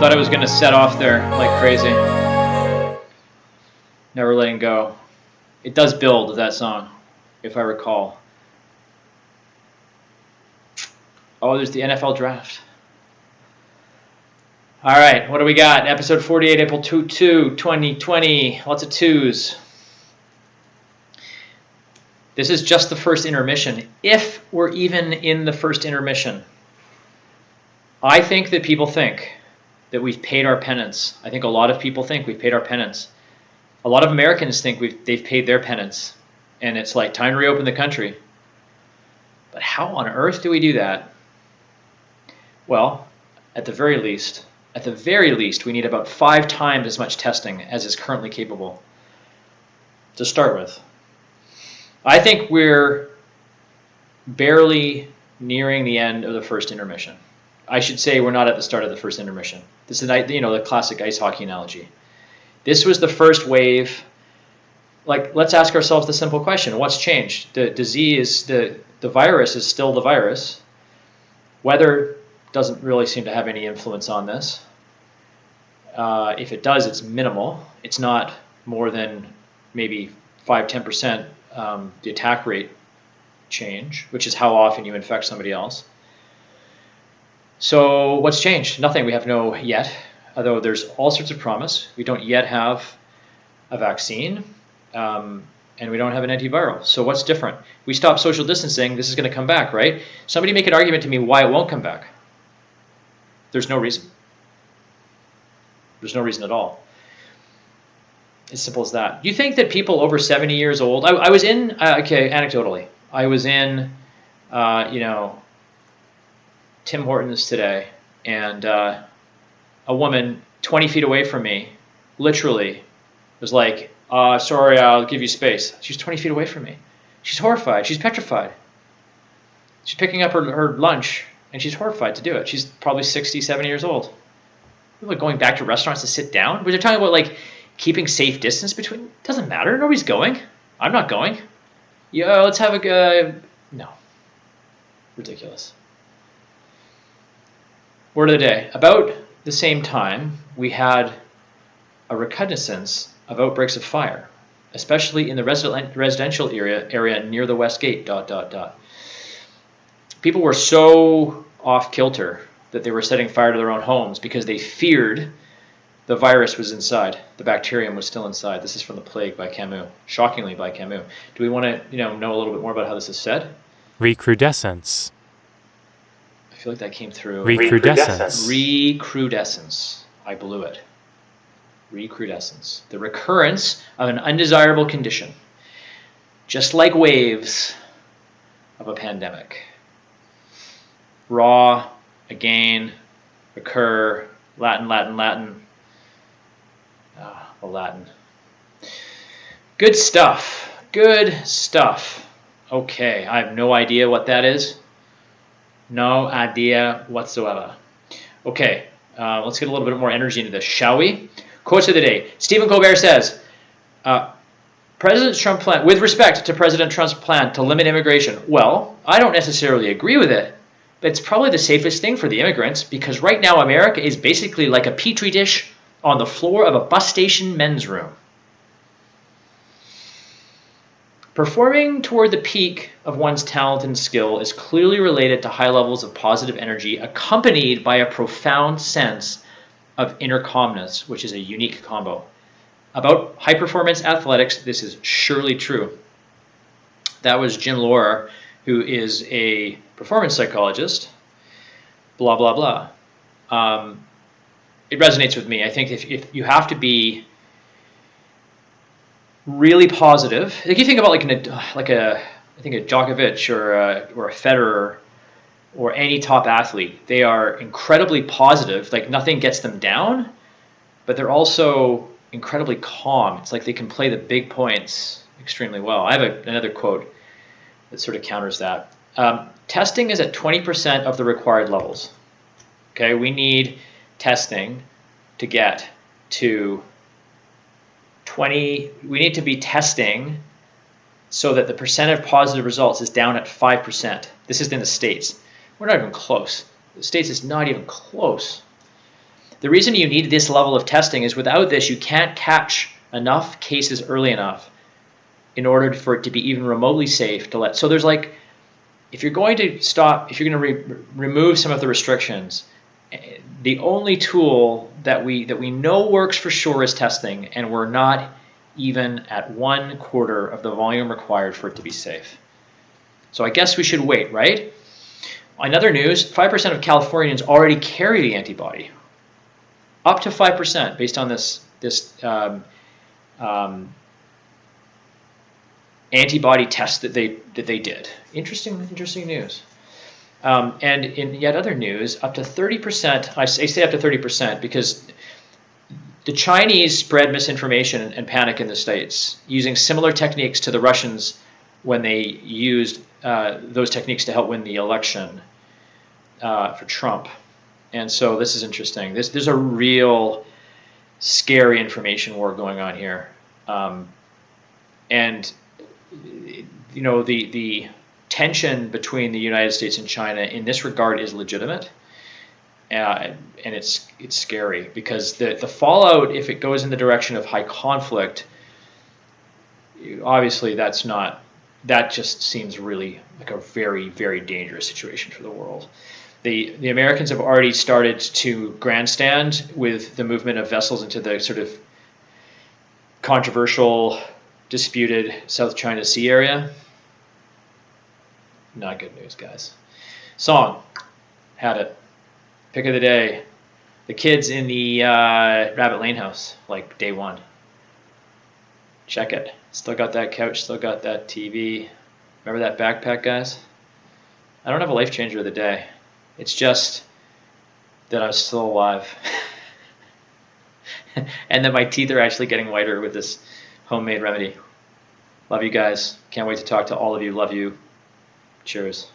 Thought I was going to set off there like crazy. Never letting go. It does build, that song, if I recall. Oh, there's the NFL draft. All right, what do we got? Episode 48, April 2, 2020. Lots of twos. This is just the first intermission, if we're even in the first intermission. I think that people think that we've paid our penance. I think a lot of people think we've paid our penance. A lot of Americans think they've paid their penance, and it's like time to reopen the country. But how on earth do we do that? Well, at the very least, we need about 5 times as much testing as is currently capable to start with. I think we're barely nearing the end of the first intermission. I should say we're not at the start of the first intermission. This is, the classic ice hockey analogy. This was the first wave. Like, let's ask ourselves the simple question: what's changed? The disease, the virus is still the virus. Weather doesn't really seem to have any influence on this. If it does, it's minimal. It's not more than maybe 5-10% the attack rate change, which is how often you infect somebody else. So what's changed? Nothing. We have no yet, although there's all sorts of promise. We don't yet have a vaccine, and we don't have an antiviral. So what's different? We stop social distancing. This is going to come back, right? Somebody make an argument to me why it won't come back. There's no reason. There's no reason at all. As simple as that. Do you think that people over 70 years old, I was in, anecdotally, I was in, Tim Hortons today, and a woman 20 feet away from me literally was like, sorry, I'll give you space. She's 20 feet away from me. She's horrified. She's petrified. She's picking up her lunch, and she's horrified to do it. She's probably 60, 70 years old. People are going back to restaurants to sit down. But they're talking about, like, keeping safe distance between. Doesn't matter. Nobody's going. I'm not going. Yeah, let's have no. Ridiculous. Word of the day. About the same time, we had a recrudescence of outbreaks of fire, especially in the residential area near the West Gate, ... People were so off kilter that they were setting fire to their own homes because they feared the virus was inside. The bacterium was still inside. This is from The Plague by Camus. Shockingly by Camus. Do we want to know a little bit more about how this is said? Recrudescence. I feel like that came through. Recrudescence. Recrudescence. I blew it. Recrudescence. The recurrence of an undesirable condition. Just like waves of a pandemic. Raw, again, recur, Latin. The Latin. Good stuff. Okay, I have no idea what that is. No idea whatsoever. Okay, let's get a little bit more energy into this, shall we? Quotes of the day. Stephen Colbert says, President Trump plan, with respect to President Trump's plan to limit immigration, well, I don't necessarily agree with it, but it's probably the safest thing for the immigrants because right now America is basically like a petri dish on the floor of a bus station men's room. Performing toward the peak of one's talent and skill is clearly related to high levels of positive energy accompanied by a profound sense of inner calmness, which is a unique combo. About high-performance athletics, this is surely true. That was Jim Loehr, who is a performance psychologist, blah, blah, blah. It resonates with me. I think if you have to be really positive, like you think about I think a Djokovic or a Federer or any top athlete, they are incredibly positive. Like nothing gets them down, but they're also incredibly calm. It's like they can play the big points extremely well. I have another quote that sort of counters that. Testing is at 20% of the required levels. Okay, we need testing to get to 20. We need to be testing so that the percent of positive results is down at 5%. This is in the States. We're not even close. The States is not even close. The reason you need this level of testing is without this, you can't catch enough cases early enough in order for it to be even remotely safe to let. So there's like, if you're going to stop, if you're going to remove some of the restrictions, the only tool that we know works for sure is testing, and we're not even at 1/4 of the volume required for it to be safe. So I guess we should wait, right? In other news, 5% of Californians already carry the antibody. Up to 5% based on this antibody test that they did. Interesting news. And in yet other news, up to 30%. I say up to 30% because the Chinese spread misinformation and panic in the States using similar techniques to the Russians when they used those techniques to help win the election for Trump. And so this is interesting. There's a real scary information war going on here. And you know, the tension between the United States and China in this regard is legitimate. And it's scary because the fallout, if it goes in the direction of high conflict, obviously that just seems really like a very, very dangerous situation for the world. The Americans have already started to grandstand with the movement of vessels into the sort of controversial, disputed South China Sea area. Not good news, guys. Song. Had it. Pick of the day. The kids in the Rabbit Lane house, like day one. Check it. Still got that couch, still got that TV. Remember that backpack, guys? I don't have a life changer of the day. It's just that I'm still alive. And that my teeth are actually getting whiter with this homemade remedy. Love you guys. Can't wait to talk to all of you. Love you. Cheers.